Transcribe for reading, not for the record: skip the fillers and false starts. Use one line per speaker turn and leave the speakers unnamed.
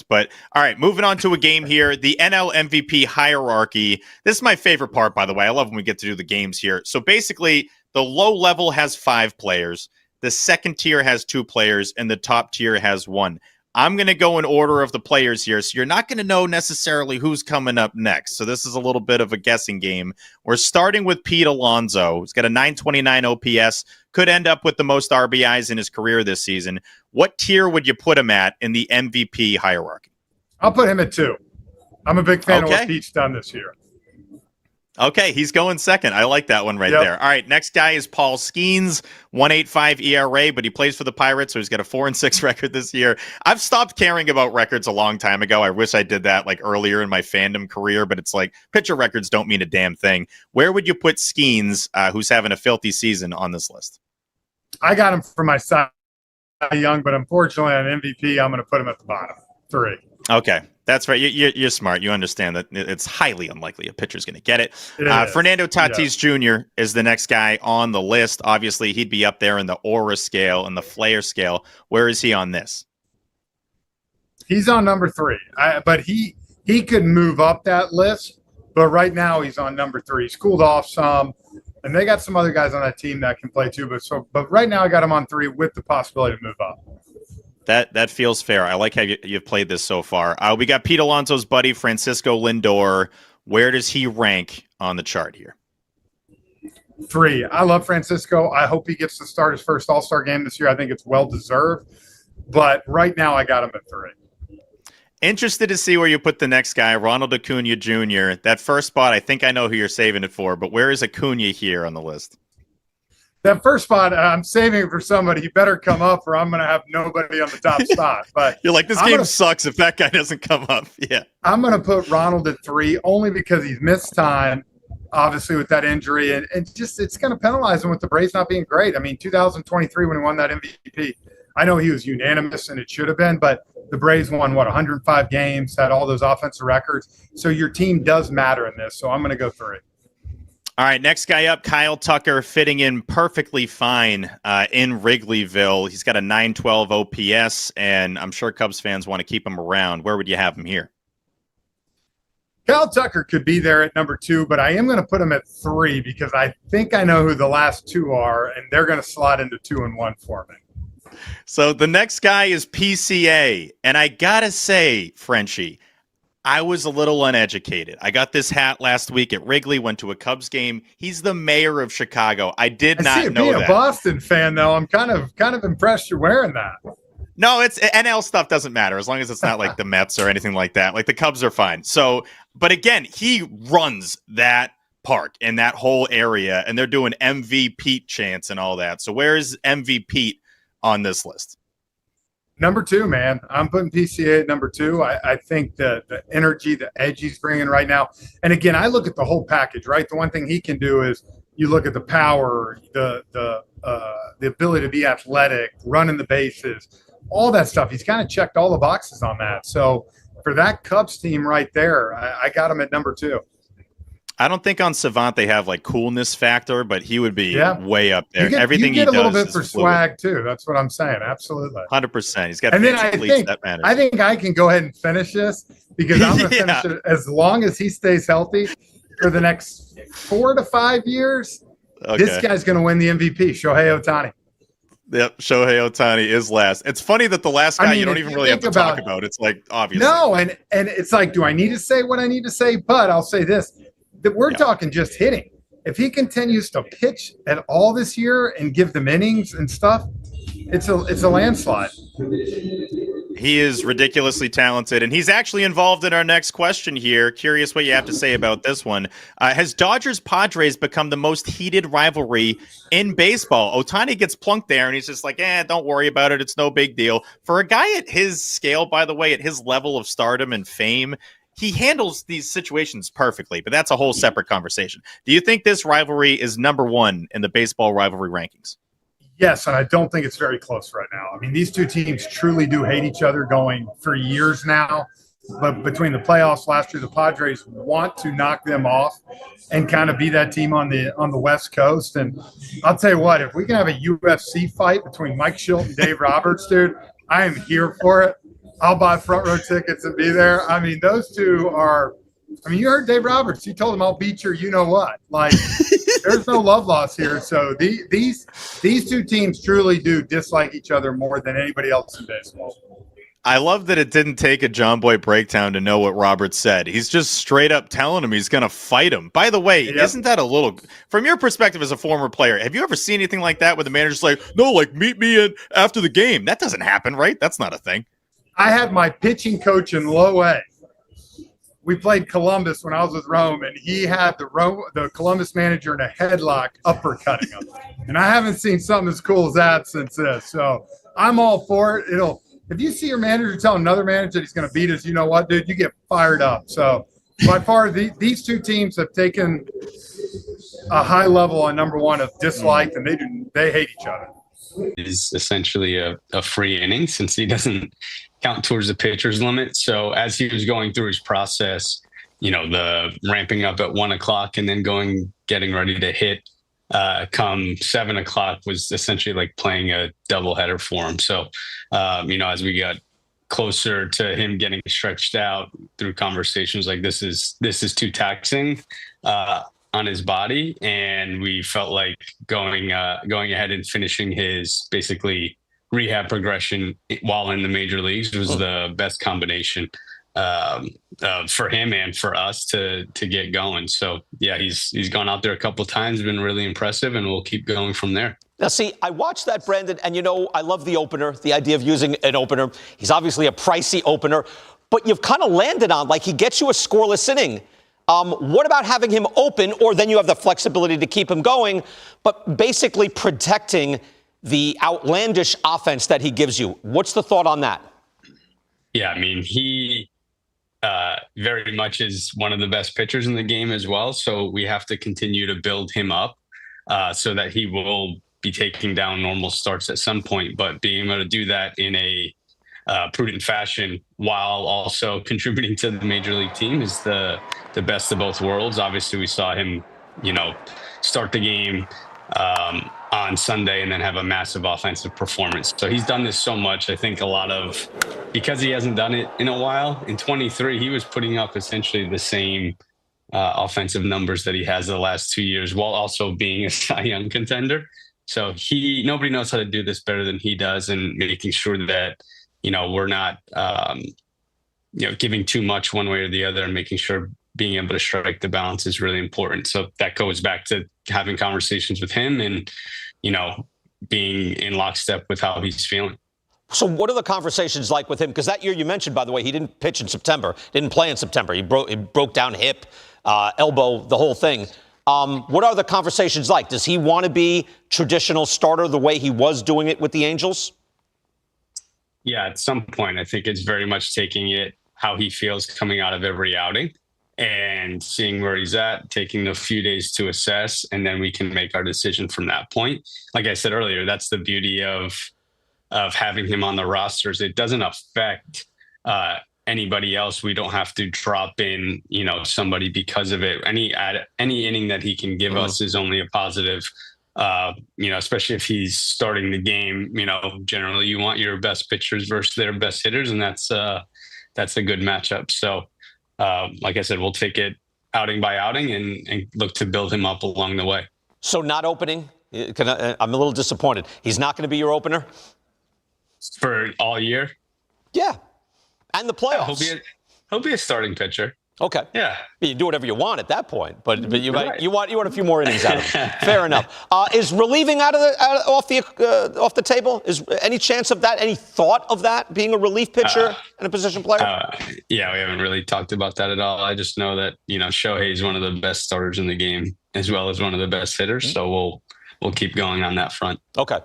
But all right, moving on to a game here, the NL MVP hierarchy. This is my favorite part, by the way. I love when we get to do the games here. So basically, the low level has 5 players, the second tier has 2 players, and the top tier has 1. I'm going to go in order of the players here, so you're not going to know necessarily who's coming up next. So this is a little bit of a guessing game. We're starting with Pete Alonso. He's got a 929 OPS, could end up with the most RBIs in his career this season. What tier would you put him at in the MVP hierarchy?
I'll put him at 2. I'm a big fan of what Pete's done this year.
Okay, he's going second. I like that one right there. All right, next guy is Paul Skeens, 1.85 ERA, but he plays for the Pirates, so he's got a 4-6 record this year. I've stopped caring about records a long time ago. I wish I did that like earlier in my fandom career, but it's like pitcher records don't mean a damn thing. Where would you put Skeens, who's having a filthy season, on this list?
I got him for my Cy Young, but unfortunately on MVP, I'm going to put him at the bottom, 3.
Okay. That's right. You're smart. You understand that it's highly unlikely a pitcher's going to get it. Fernando Tatis Jr. is the next guy on the list. Obviously, he'd be up there in the aura scale and the flair scale. Where is he on this?
He's on number 3. But he could move up that list. But right now, he's on number 3. He's cooled off some. And they got some other guys on that team that can play too. But right now, I got him on 3 with the possibility to move up.
That feels fair. I like how you've played this so far. We got Pete Alonso's buddy, Francisco Lindor. Where does he rank on the chart here?
3. I love Francisco. I hope he gets to start his first All-Star game this year. I think it's well-deserved. But right now, I got him at 3.
Interested to see where you put the next guy, Ronald Acuna Jr. That first spot, I think I know who you're saving it for, but where is Acuna here on the list?
That first spot, I'm saving it for somebody. He better come up, or I'm going to have nobody on the top spot. But
you're like, this game sucks if that guy doesn't come up. Yeah,
I'm going to put Ronald at 3 only because he's missed time, obviously with that injury, and just it's going to penalize him with the Braves not being great. I mean, 2023 when he won that MVP, I know he was unanimous and it should have been, but the Braves won 105 games, had all those offensive records. So your team does matter in this. So I'm going to go 3.
All right, next guy up, Kyle Tucker, fitting in perfectly fine in Wrigleyville. He's got a 912 OPS, and I'm sure Cubs fans want to keep him around. Where would you have him here?
Kyle Tucker could be there at number 2, but I am going to put him at 3 because I think I know who the last 2 are, and they're going to slot into 2 and 1 for me.
So the next guy is PCA, and I got to say, Frenchie, I was a little uneducated. I got this hat last week at Wrigley, went to a Cubs game. He's the mayor of Chicago. I did not know that.
Being a Boston fan, though, I'm kind of impressed you're wearing that.
No, it's NL stuff doesn't matter as long as it's not like the Mets or anything like that. Like the Cubs are fine. So, but again, he runs that park and that whole area, and they're doing MVP chants and all that. So where is MVP on this list?
Number 2, man. I'm putting PCA at number 2. I think the energy, the edge he's bringing right now. And again, I look at the whole package, right? The one thing he can do is you look at the power, the ability to be athletic, running the bases, all that stuff. He's kind of checked all the boxes on that. So for that Cubs team right there, I got him at number 2.
I don't think on Savant they have like coolness factor, but he would be way up there.
Everything he does, a little bit for swag too. That's what I'm saying. Absolutely,
100%. He's got.
And then I think I can go ahead and finish this because I'm going to finish it as long as he stays healthy for the next 4 to 5 years. Okay. This guy's going to win the MVP. Shohei Ohtani.
Yep, Shohei Ohtani is last. It's funny that the last guy you don't even really have to talk about. It's like obvious.
No, and it's like, do I need to say what I need to say? But I'll say this. We're talking just hitting. If he continues to pitch at all this year and give them innings and stuff, it's a landslide.
He is ridiculously talented, and he's actually involved in our next question here. Curious what you have to say about this one. Has Dodgers-Padres become the most heated rivalry in baseball? Ohtani gets plunked there, and he's just like, don't worry about it. It's no big deal. For a guy at his scale, by the way, at his level of stardom and fame, he handles these situations perfectly, but that's a whole separate conversation. Do you think this rivalry is number 1 in the baseball rivalry rankings?
Yes, and I don't think it's very close right now. I mean, these two teams truly do hate each other going for years now. But between the playoffs last year, the Padres want to knock them off and kind of be that team on the West Coast. And I'll tell you what, if we can have a UFC fight between Mike Schilt and Dave Roberts, dude, I am here for it. I'll buy front row tickets and be there. I mean, those two are. I mean, you heard Dave Roberts. He told him, "I'll beat your, you know what." Like, there's no love lost here. So these two teams truly do dislike each other more than anybody else in baseball.
I love that it didn't take a John Boy breakdown to know what Roberts said. He's just straight up telling him he's going to fight him. By the way, Isn't that a little, from your perspective as a former player, have you ever seen anything like that where the manager's like, no, like meet me after the game? That doesn't happen, right? That's not a thing.
I had my pitching coach in low A. We played Columbus when I was with Rome, and he had the Columbus manager in a headlock uppercutting him. And I haven't seen something as cool as that since this. So I'm all for it. If you see your manager tell another manager that he's going to beat us, you know what, dude, you get fired up. So by far, these two teams have taken a high level on number one of dislike, and they hate each other.
It is essentially a free inning since he doesn't count towards the pitcher's limit. So as he was going through his process, the ramping up at 1 o'clock and then getting ready to hit come 7 o'clock was essentially like playing a doubleheader for him. So, as we got closer to him getting stretched out through conversations like this is too taxing on his body, and we felt like going ahead and finishing his basically rehab progression while in the major leagues was the best combination for him and for us to get going. So yeah, he's gone out there a couple of times, been really impressive, and we'll keep going from there.
Now, see, I watched that, Brandon, and I love the opener, the idea of using an opener. He's obviously a pricey opener, but you've kind of landed on, like, he gets you a scoreless inning. What about having him open, or then you have the flexibility to keep him going, but basically protecting the outlandish offense that he gives you? What's the thought on that?
Yeah, I mean, he very much is one of the best pitchers in the game as well. So we have to continue to build him up so that he will be taking down normal starts at some point, but being able to do that in a prudent fashion while also contributing to the major league team is the best of both worlds. Obviously, we saw him, start the game on Sunday and then have a massive offensive performance. So he's done this so much. I think because he hasn't done it in a while, in 23, he was putting up essentially the same offensive numbers that he has the last 2 years while also being a Cy Young contender. So nobody knows how to do this better than he does, and making sure that, we're not, giving too much one way or the other, and making sure being able to strike the balance is really important. So that goes back to having conversations with him and, being in lockstep with how he's feeling.
So what are the conversations like with him? Because that year you mentioned, by the way, he didn't pitch in September, didn't play in September. He broke down hip, elbow, the whole thing. What are the conversations like? Does he want to be traditional starter the way he was doing it with the Angels?
Yeah, at some point, I think it's very much taking it how he feels coming out of every outing and seeing where he's at, taking a few days to assess, and then we can make our decision from that point. Like I said earlier, that's the beauty of having him on the rosters. It doesn't affect anybody else. We don't have to drop in, somebody because of it. Any inning that he can give us is only a positive. Especially if he's starting the game. Generally you want your best pitchers versus their best hitters, and that's a good matchup. So, like I said, we'll take it outing by outing and look to build him up along the way.
So not opening? I'm a little disappointed. He's not going to be your opener?
For all year?
Yeah. And the playoffs.
Yeah, he'll be a starting pitcher.
Okay.
Yeah.
You do whatever you want at that point, but you want a few more innings out of him. Fair enough. Is relieving off the table? Is any chance of that? Any thought of that being a relief pitcher and a position player?
Yeah, we haven't really talked about that at all. I just know that Shohei is one of the best starters in the game as well as one of the best hitters. So we'll keep going on that front.
Okay.